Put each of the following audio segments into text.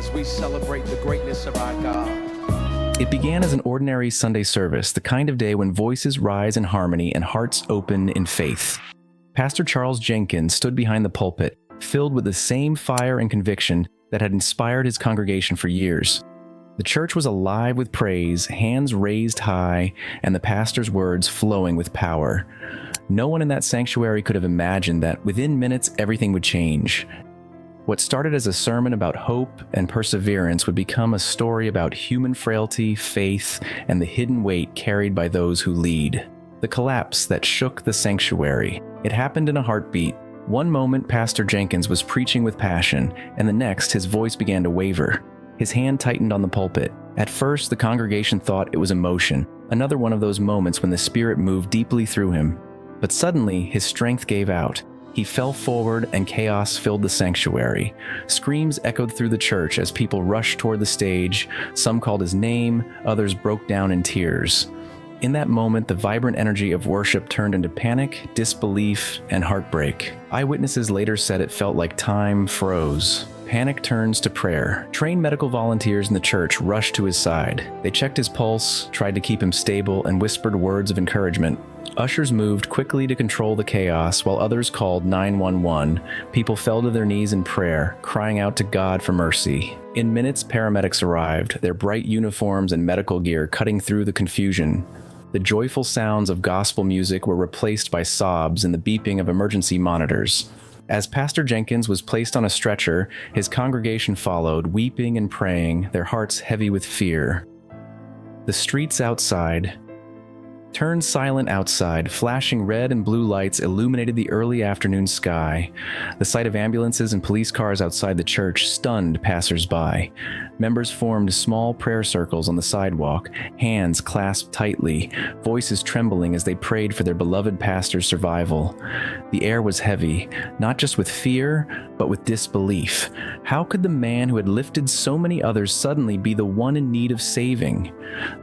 as we celebrate the greatness of our God. It began as an ordinary Sunday service, the kind of day when voices rise in harmony and hearts open in faith. Pastor Charles Jenkins stood behind the pulpit, filled with the same fire and conviction that had inspired his congregation for years. The church was alive with praise, hands raised high, and the pastor's words flowing with power. No one in that sanctuary could have imagined that within minutes everything would change. What started as a sermon about hope and perseverance would become a story about human frailty, faith, and the hidden weight carried by those who lead. The collapse that shook the sanctuary. It happened in a heartbeat. One moment, Pastor Jenkins was preaching with passion, and the next, his voice began to waver. His hand tightened on the pulpit. At first, the congregation thought it was emotion, another one of those moments when the Spirit moved deeply through him. But suddenly, his strength gave out. He fell forward and chaos filled the sanctuary. Screams echoed through the church as people rushed toward the stage. Some called his name, others broke down in tears. In that moment, the vibrant energy of worship turned into panic, disbelief, and heartbreak. Eyewitnesses later said it felt like time froze. Panic turns to prayer. Trained medical volunteers in the church rushed to his side. They checked his pulse, tried to keep him stable, and whispered words of encouragement. Ushers moved quickly to control the chaos, while others called 911. People fell to their knees in prayer, crying out to God for mercy. In minutes, paramedics arrived, their bright uniforms and medical gear cutting through the confusion. The joyful sounds of gospel music were replaced by sobs and the beeping of emergency monitors. As Pastor Jenkins was placed on a stretcher, his congregation followed, weeping and praying, their hearts heavy with fear. The streets outside turned silent outside. Flashing red and blue lights illuminated the early afternoon sky. The sight of ambulances and police cars outside the church stunned passers-by. Members formed small prayer circles on the sidewalk, hands clasped tightly, voices trembling as they prayed for their beloved pastor's survival. The air was heavy, not just with fear, but with disbelief. How could the man who had lifted so many others suddenly be the one in need of saving?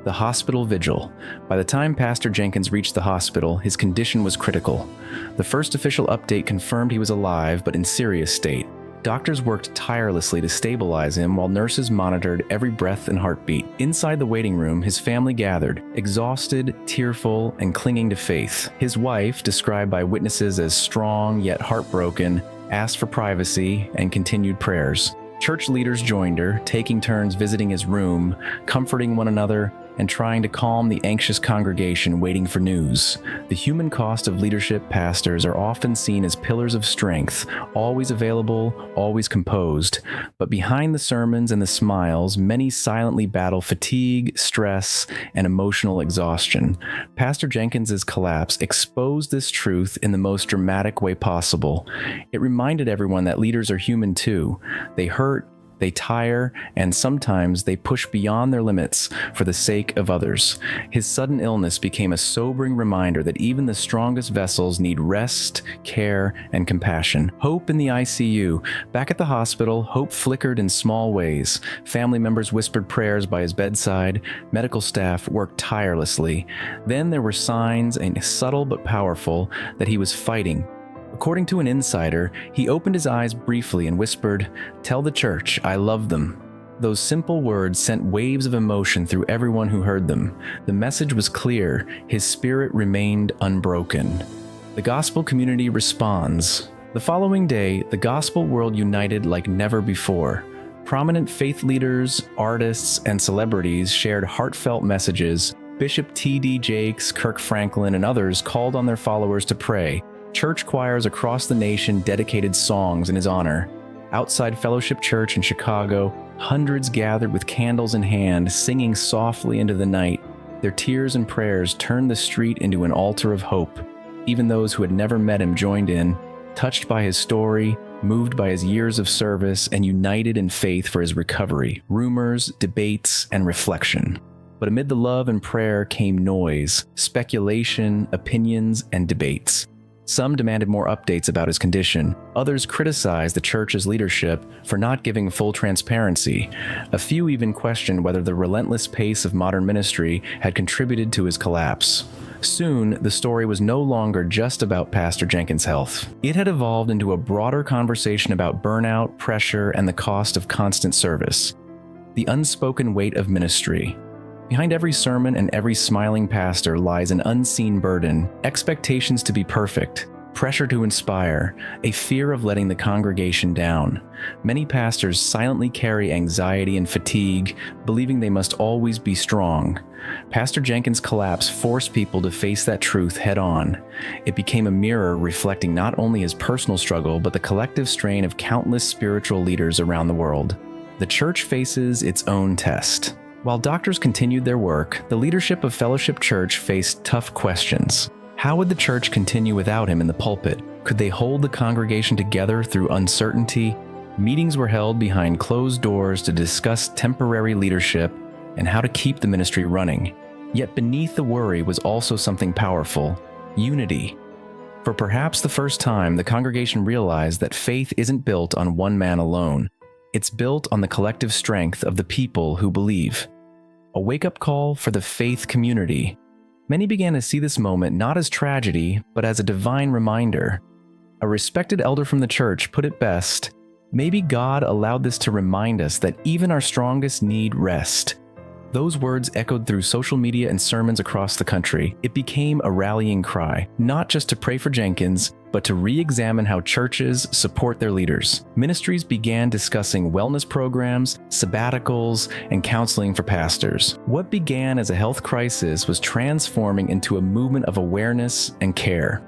The hospital vigil. By the time Pastor Jenkins reached the hospital, his condition was critical. The first official update confirmed he was alive, but in serious state. Doctors worked tirelessly to stabilize him while nurses monitored every breath and heartbeat. Inside the waiting room, his family gathered, exhausted, tearful, and clinging to faith. His wife, described by witnesses as strong yet heartbroken, asked for privacy and continued prayers. Church leaders joined her, taking turns visiting his room, comforting one another, and trying to calm the anxious congregation waiting for news. The human cost of leadership. Pastors are often seen as pillars of strength, always available, always composed. But behind the sermons and the smiles, many silently battle fatigue, stress, and emotional exhaustion. Pastor Jenkins's collapse exposed this truth in the most dramatic way possible. It reminded everyone that leaders are human too. They hurt, they tire, and sometimes they push beyond their limits for the sake of others. His sudden illness became a sobering reminder that even the strongest vessels need rest, care, and compassion. Hope in the ICU. Back at the hospital, hope flickered in small ways. Family members whispered prayers by his bedside. Medical staff worked tirelessly. Then there were signs, and subtle but powerful, that he was fighting. According to an insider, he opened his eyes briefly and whispered, "Tell the church I love them." Those simple words sent waves of emotion through everyone who heard them. The message was clear. His spirit remained unbroken. The gospel community responds. The following day, the gospel world united like never before. Prominent faith leaders, artists, and celebrities shared heartfelt messages. Bishop T.D. Jakes, Kirk Franklin, and others called on their followers to pray. Church choirs across the nation dedicated songs in his honor. Outside Fellowship Church in Chicago, hundreds gathered with candles in hand, singing softly into the night. Their tears and prayers turned the street into an altar of hope. Even those who had never met him joined in, touched by his story, moved by his years of service, and united in faith for his recovery. Rumors, debates, and reflection. But amid the love and prayer came noise, speculation, opinions, and debates. Some demanded more updates about his condition. Others criticized the church's leadership for not giving full transparency. A few even questioned whether the relentless pace of modern ministry had contributed to his collapse. Soon, the story was no longer just about Pastor Jenkins' health. It had evolved into a broader conversation about burnout, pressure, and the cost of constant service. The unspoken weight of ministry. Behind every sermon and every smiling pastor lies an unseen burden, expectations to be perfect, pressure to inspire, a fear of letting the congregation down. Many pastors silently carry anxiety and fatigue, believing they must always be strong. Pastor Jenkins' collapse forced people to face that truth head-on. It became a mirror reflecting not only his personal struggle, but the collective strain of countless spiritual leaders around the world. The church faces its own test. While doctors continued their work, the leadership of Fellowship Church faced tough questions. How would the church continue without him in the pulpit? Could they hold the congregation together through uncertainty? Meetings were held behind closed doors to discuss temporary leadership and how to keep the ministry running. Yet beneath the worry was also something powerful: unity. For perhaps the first time, the congregation realized that faith isn't built on one man alone. It's built on the collective strength of the people who believe. A wake-up call for the faith community. Many began to see this moment not as tragedy, but as a divine reminder. A respected elder from the church put it best: maybe God allowed this to remind us that even our strongest need rest. Those words echoed through social media and sermons across the country. It became a rallying cry, not just to pray for Jenkins, but to re-examine how churches support their leaders. Ministries began discussing wellness programs, sabbaticals, and counseling for pastors. What began as a health crisis was transforming into a movement of awareness and care.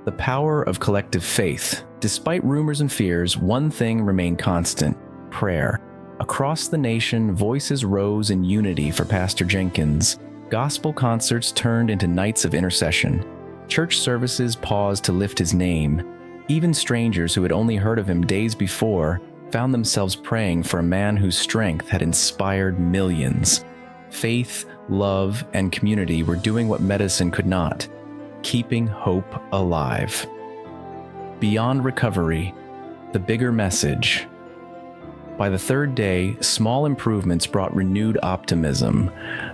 The power of collective faith. Despite rumors and fears, one thing remained constant: prayer. Across the nation, voices rose in unity for Pastor Jenkins. Gospel concerts turned into nights of intercession. Church services paused to lift his name. Even strangers who had only heard of him days before found themselves praying for a man whose strength had inspired millions. Faith, love, and community were doing what medicine could not: keeping hope alive. Beyond recovery, the bigger message. By the third day, small improvements brought renewed optimism,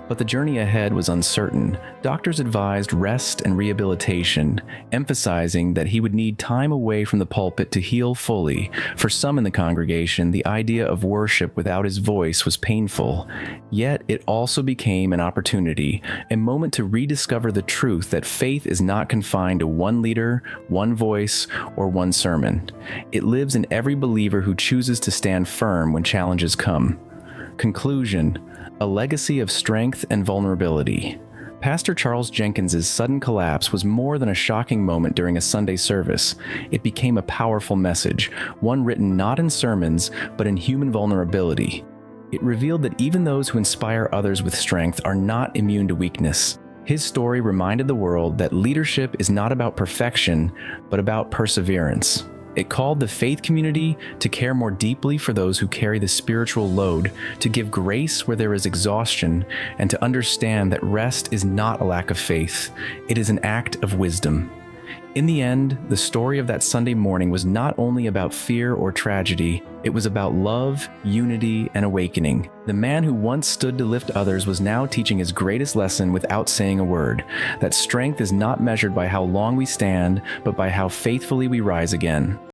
but the journey ahead was uncertain. Doctors advised rest and rehabilitation, emphasizing that he would need time away from the pulpit to heal fully. For some in the congregation, the idea of worship without his voice was painful. Yet it also became an opportunity, a moment to rediscover the truth that faith is not confined to one leader, one voice, or one sermon. It lives in every believer who chooses to stand firm when challenges come. Conclusion: a legacy of strength and vulnerability. Pastor Charles Jenkins' sudden collapse was more than a shocking moment during a Sunday service. It became a powerful message, one written not in sermons, but in human vulnerability. It revealed that even those who inspire others with strength are not immune to weakness. His story reminded the world that leadership is not about perfection, but about perseverance. It called the faith community to care more deeply for those who carry the spiritual load, to give grace where there is exhaustion, and to understand that rest is not a lack of faith. It is an act of wisdom. In the end, the story of that Sunday morning was not only about fear or tragedy, it was about love, unity, and awakening. The man who once stood to lift others was now teaching his greatest lesson without saying a word: that strength is not measured by how long we stand, but by how faithfully we rise again.